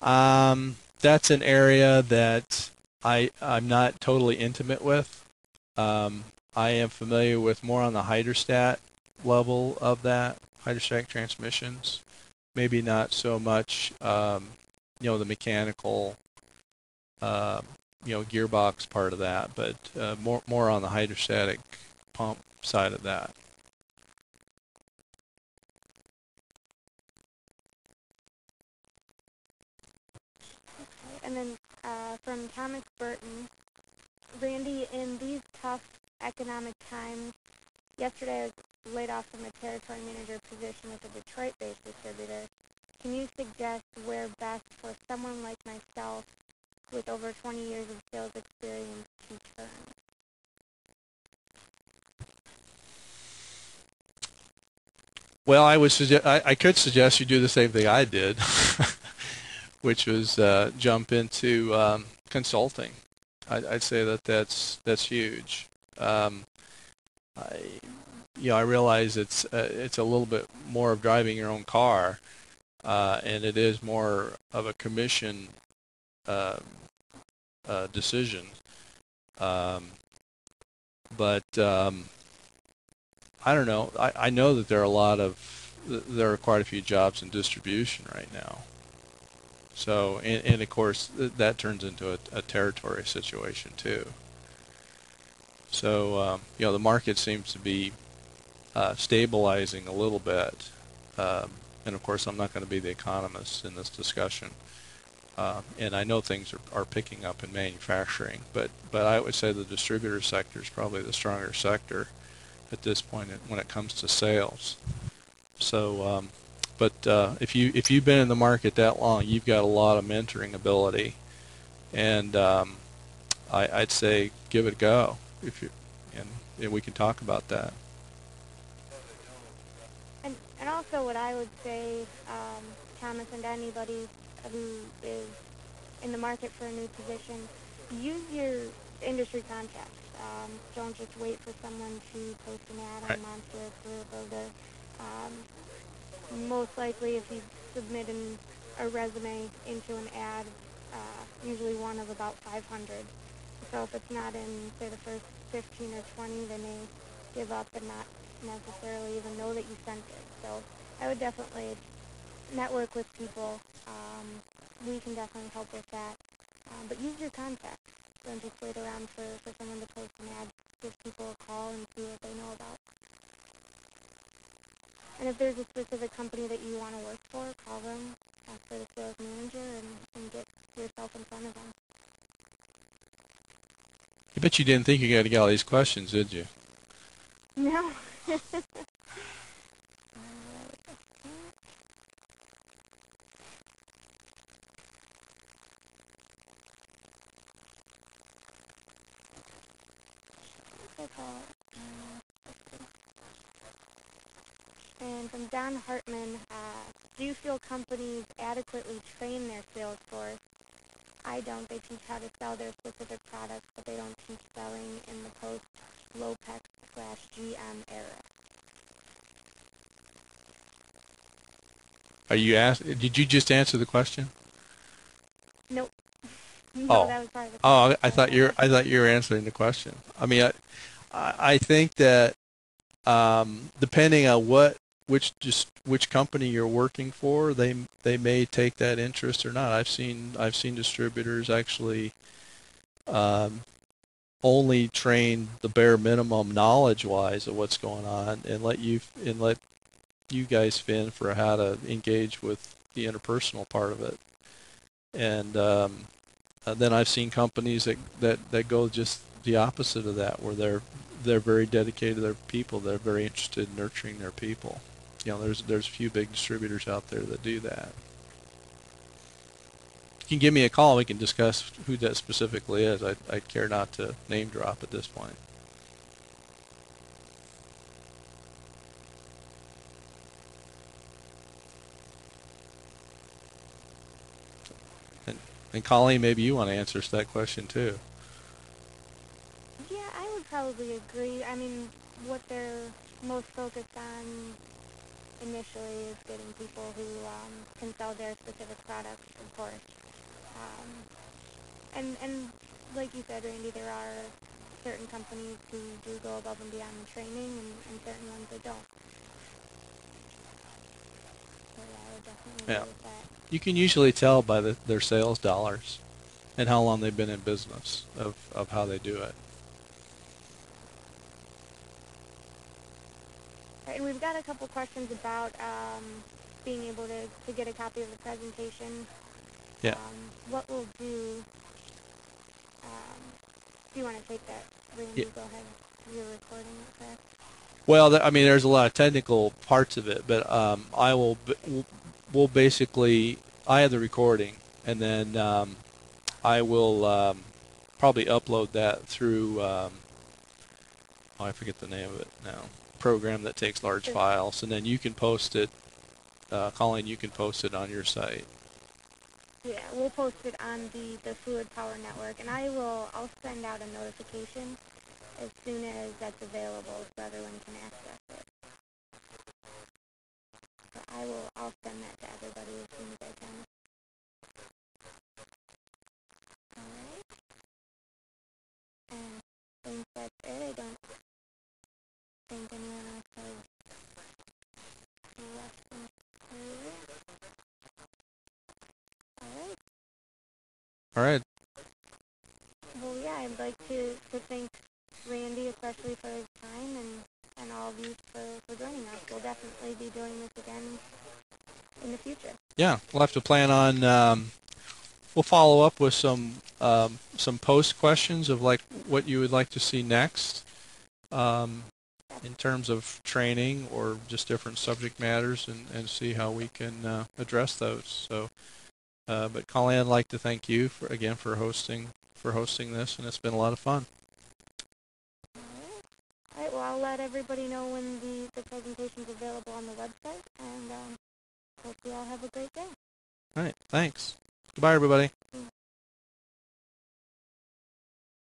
That's an area that I'm not totally intimate with. I am familiar with more on the hydrostat level of that, hydrostatic transmissions. Maybe not so much, the mechanical, uh, gearbox part of that, but more on the hydrostatic pump side of that. Okay. And then from Thomas Burton, Randy, in these tough economic times, yesterday I was laid off from a territory manager position with a Detroit-based distributor. Can you suggest where best for someone like myself with over 20 years of sales experience to turn? Well, I could suggest you do the same thing I did, which was jump into consulting. I'd say that's huge. I I realize it's a little bit more of driving your own car, and it is more of a commission uh, decision. Um, but I don't know. I know that there are quite a few jobs in distribution right now. So, and of course, that turns into a territory situation too. So, the market seems to be stabilizing a little bit. And of course, I'm not going to be the economist in this discussion. And I know things are picking up in manufacturing, but I would say the distributor sector is probably the stronger sector at this point when it comes to sales. So, but if you've been in the market that long, you've got a lot of mentoring ability, and I'd say give it a go if you and we can talk about that. And also what I would say, Thomas, and anybody who is in the market for a new position, use your industry contacts. Don't just wait for someone to post an ad Right. on Monster or Career Builder. Most likely, if you submit a resume into an ad, usually one of about 500. So if it's not in, say, the first 15 or 20, they may give up and not necessarily even know that you sent it. So I would definitely network with people. We can definitely help with that. But use your contacts. Don't just wait around for someone to post an ad. Give people a call and see what they know about. And if there's a specific company that you want to work for, call them, ask for the sales manager, and get yourself in front of them. I bet you didn't think you got to get all these questions, did you? No. And from Don Hartman, do you feel companies adequately train their sales force? I don't. They teach how to sell their specific products, but they don't teach selling in the post-Lopez/GM era. Did you just answer the question? Nope. No, Oh, that was part of the oh, question. I thought you were answering the question. I mean, I think that depending on which company you're working for, they may take that interest or not. I've seen distributors actually um, only train the bare minimum knowledge-wise of what's going on, and let you guys fin for how to engage with the interpersonal part of it. And then I've seen companies that go just the opposite of that, where they're very dedicated to their people. They're very interested in nurturing their people. There's a few big distributors out there that do that. You can give me a call. We can discuss who that specifically is. I'd care not to name drop at this point. And Colleen, maybe you want to answer that question too. Yeah, I would probably agree. I mean, what they're most focused on initially is getting people who can sell their specific products, of course. And like you said, Randy, there are certain companies who do go above and beyond in training, and certain ones that don't. So yeah, I would definitely Yeah. agree with that. You can usually tell by their sales dollars and how long they've been in business of how they do it. Right, and we've got a couple questions about being able to get a copy of the presentation. Yeah. What we'll do, do you want to take that, Randy? Yeah. Go ahead. You're recording it, correct? Well, I mean, there's a lot of technical parts of it, but we'll basically, I have the recording, and then I will probably upload that through, I forget the name of it now, program that takes large Sure. files, and then you can post it, Colleen, you can post it on your site. Yeah, we'll post it on the Fluid Power Network, and I'll send out a notification as soon as that's available so everyone can access it. So I'll send that to everybody as soon as I can. Alright. And I think that's it. I don't think anyone else has questions. Alright. All right. Well, yeah, I'd like to thank Randy especially for his time and all of you for joining us. We'll definitely be doing this again in the future. Yeah, we'll have to plan on. We'll follow up with some post questions of like what you would like to see next in terms of training or just different subject matters, and see how we can address those. So, but Colleen, I'd like to thank you again for hosting this, and it's been a lot of fun. All right, well, I'll let everybody know when the presentation's available on the website, and hope you all have a great day. All right, thanks. Goodbye, everybody.